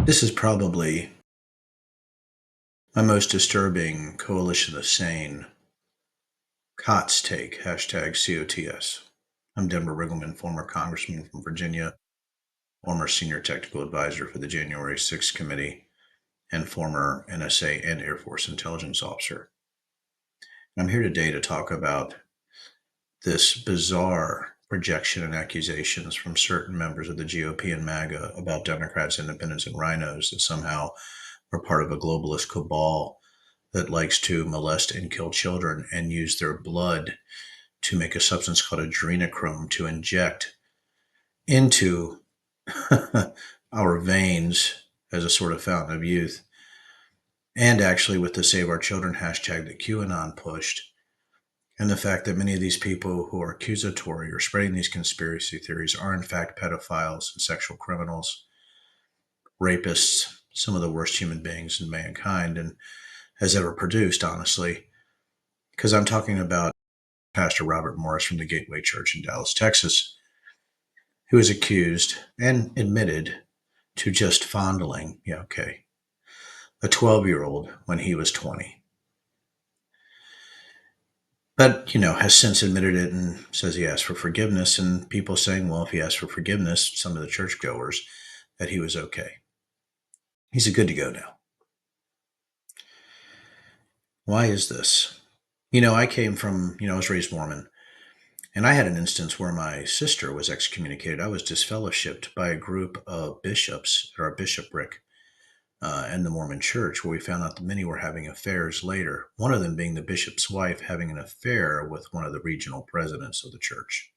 This is probably my most disturbing coalition of sane COTS take, hashtag COTS. I'm Denver Riggleman, former congressman from Virginia, former senior technical advisor for the January 6th committee, and former NSA and Air Force intelligence officer. I'm here today to talk about this bizarre projection and accusations from certain members of the GOP and MAGA about Democrats, independents, and rhinos that somehow are part of a globalist cabal that likes to molest and kill children and use their blood to make a substance called adrenochrome to inject into our veins as a sort of fountain of youth. And actually, with the Save Our Children hashtag that QAnon pushed, and the fact that many of these people who are accusatory or spreading these conspiracy theories are, in fact, pedophiles and sexual criminals, rapists, some of the worst human beings in mankind and has ever produced, honestly. Because I'm talking about Pastor Robert Morris from the Gateway Church in Dallas, Texas, who is accused and admitted to just fondling, a 12-year-old when he was 20. But, has since admitted it and says he asked for forgiveness. And people saying, well, if he asked for forgiveness, some of the churchgoers, that he was okay. He's a good to go now. Why is this? I came from, I was raised Mormon. And I had an instance where my sister was excommunicated. I was disfellowshipped by a group of bishops at our bishopric in the Mormon church, where we found out that many were having affairs later. One of them being the bishop's wife having an affair with one of the regional presidents of the church,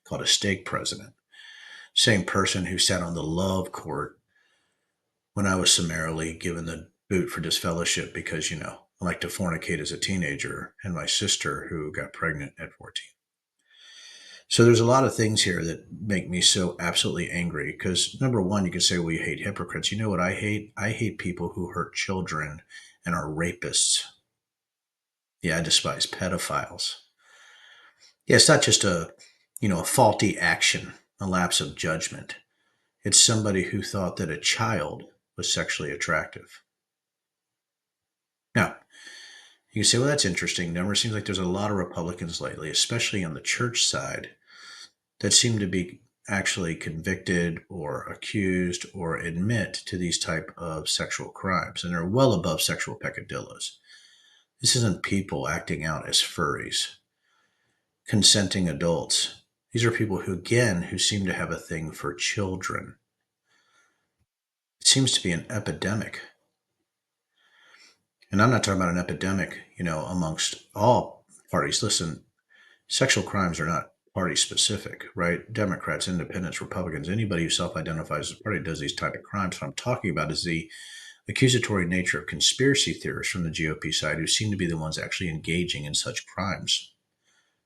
called a stake president. Same person who sat on the love court when I was summarily given the boot for disfellowship because, I like to fornicate as a teenager, and my sister who got pregnant at 14. So there's a lot of things here that make me so absolutely angry because number one, you can say, well, you hate hypocrites. You know what I hate? I hate people who hurt children and are rapists. Yeah, I despise pedophiles. Yeah, it's not just a faulty action, a lapse of judgment. It's somebody who thought that a child was sexually attractive. Now, you can say, well, that's interesting. Number seems like there's a lot of Republicans lately, especially on the church side, that seem to be actually convicted or accused or admit to these type of sexual crimes, and they're well above sexual peccadillos. This isn't people acting out as furries, consenting adults. These are people who seem to have a thing for children. It seems to be an epidemic. And I'm not talking about an epidemic, amongst all parties. Listen, sexual crimes are not party specific, right? Democrats, independents, Republicans, anybody who self-identifies as a party does these type of crimes. What I'm talking about is the accusatory nature of conspiracy theorists from the GOP side who seem to be the ones actually engaging in such crimes.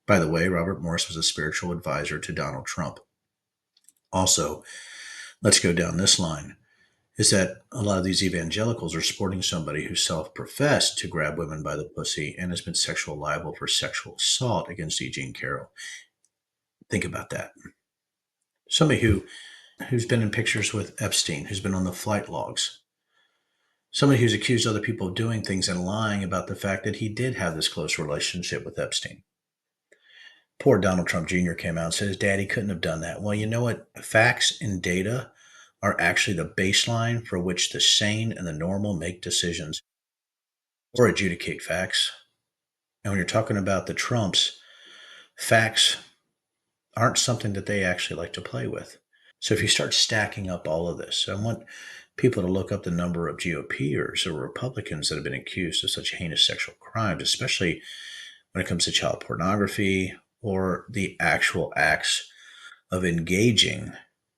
By the way, Robert Morris was a spiritual advisor to Donald Trump. Also, let's go down this line, is that a lot of these evangelicals are supporting somebody who self-professed to grab women by the pussy and has been sexual liable for sexual assault against E. Jean Carroll. Think about that. Somebody who's been in pictures with Epstein, who's been on the flight logs. Somebody who's accused other people of doing things and lying about the fact that he did have this close relationship with Epstein. Poor Donald Trump Jr. came out and said his daddy couldn't have done that. Well, you know what? Facts and data are actually the baseline for which the sane and the normal make decisions or adjudicate facts. And when you're talking about the Trumps, facts aren't something that they actually like to play with. So if you start stacking up all of this, I want people to look up the number of GOPers or Republicans that have been accused of such heinous sexual crimes, especially when it comes to child pornography or the actual acts of engaging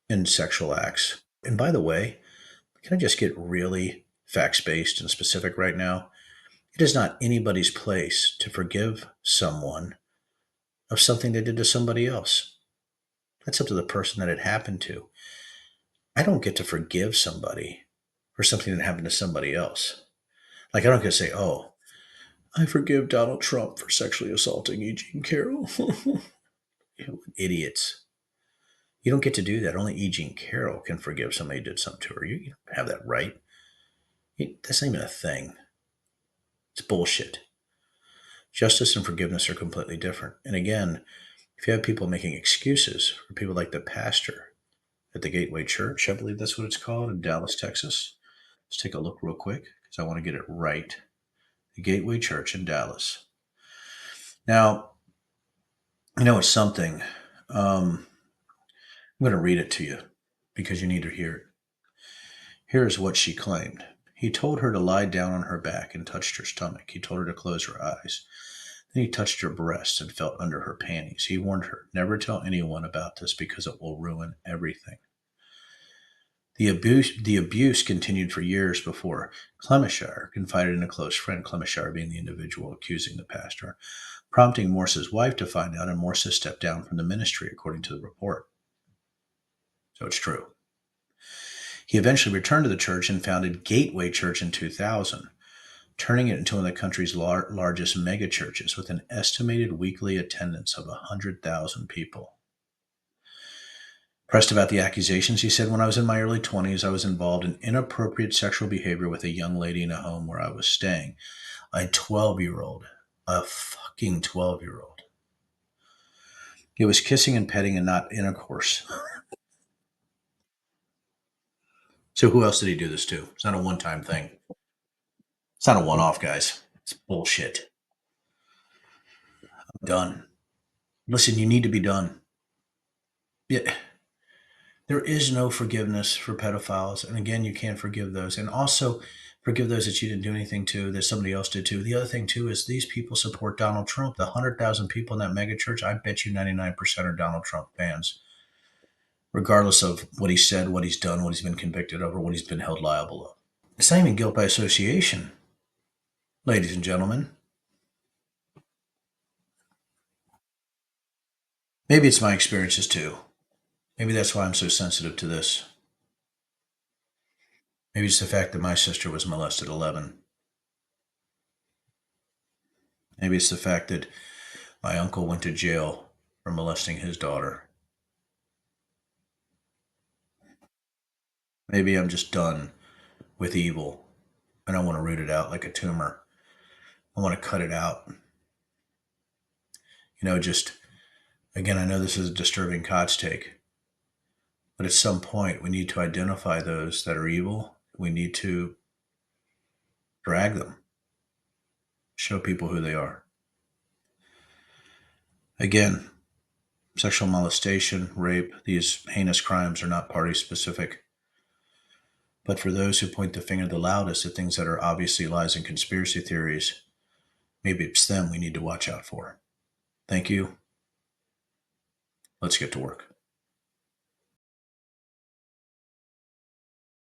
in sexual acts. And by the way, can I just get really facts-based and specific right now? It is not anybody's place to forgive someone of something they did to somebody else. That's up to the person that it happened to. I don't get to forgive somebody for something that happened to somebody else. Like, I don't get to say, oh, I forgive Donald Trump for sexually assaulting Eugene Carroll. Idiots. You don't get to do that. Only E. Jean Carroll can forgive somebody who did something to her. You don't have that right. That's not even a thing. It's bullshit. Justice and forgiveness are completely different. And again, if you have people making excuses for people like the pastor at the Gateway Church, I believe that's what it's called in Dallas, Texas. Let's take a look real quick because I want to get it right. The Gateway Church in Dallas. Now, it's something. I'm going to read it to you because you need to hear it. Here is what she claimed. He told her to lie down on her back and touched her stomach. He told her to close her eyes. Then he touched her breasts and felt under her panties. He warned her, never tell anyone about this because it will ruin everything. The abuse continued for years before Clemishire confided in a close friend, Clemishire being the individual accusing the pastor, prompting Morse's wife to find out, and Morse stepped down from the ministry, according to the report. So it's true. He eventually returned to the church and founded Gateway Church in 2000, turning it into one of the country's largest megachurches with an estimated weekly attendance of 100,000 people. Pressed about the accusations, he said, when I was in my early 20s, I was involved in inappropriate sexual behavior with a young lady in a home where I was staying. A 12-year-old. A fucking 12-year-old. It was kissing and petting and not intercourse. So who else did he do this to? It's not a one-time thing. It's not a one-off, guys. It's bullshit. I'm done. Listen, you need to be done. Yeah. There is no forgiveness for pedophiles. And again, you can't forgive those. And also forgive those that you didn't do anything to, that somebody else did too. The other thing too is these people support Donald Trump. The 100,000 people in that mega church, I bet you 99% are Donald Trump fans, regardless of what he said, what he's done, what he's been convicted of, or what he's been held liable of. It's not even guilt by association, ladies and gentlemen. Maybe it's my experiences too. Maybe that's why I'm so sensitive to this. Maybe it's the fact that my sister was molested at 11. Maybe it's the fact that my uncle went to jail for molesting his daughter. Maybe I'm just done with evil and I want to root it out like a tumor. I want to cut it out. Just again, I know this is a disturbing COTS take, but at some point we need to identify those that are evil. We need to drag them, show people who they are. Again, sexual molestation, rape, these heinous crimes are not party specific. But for those who point the finger the loudest at things that are obviously lies and conspiracy theories, maybe it's them we need to watch out for. Thank you. Let's get to work.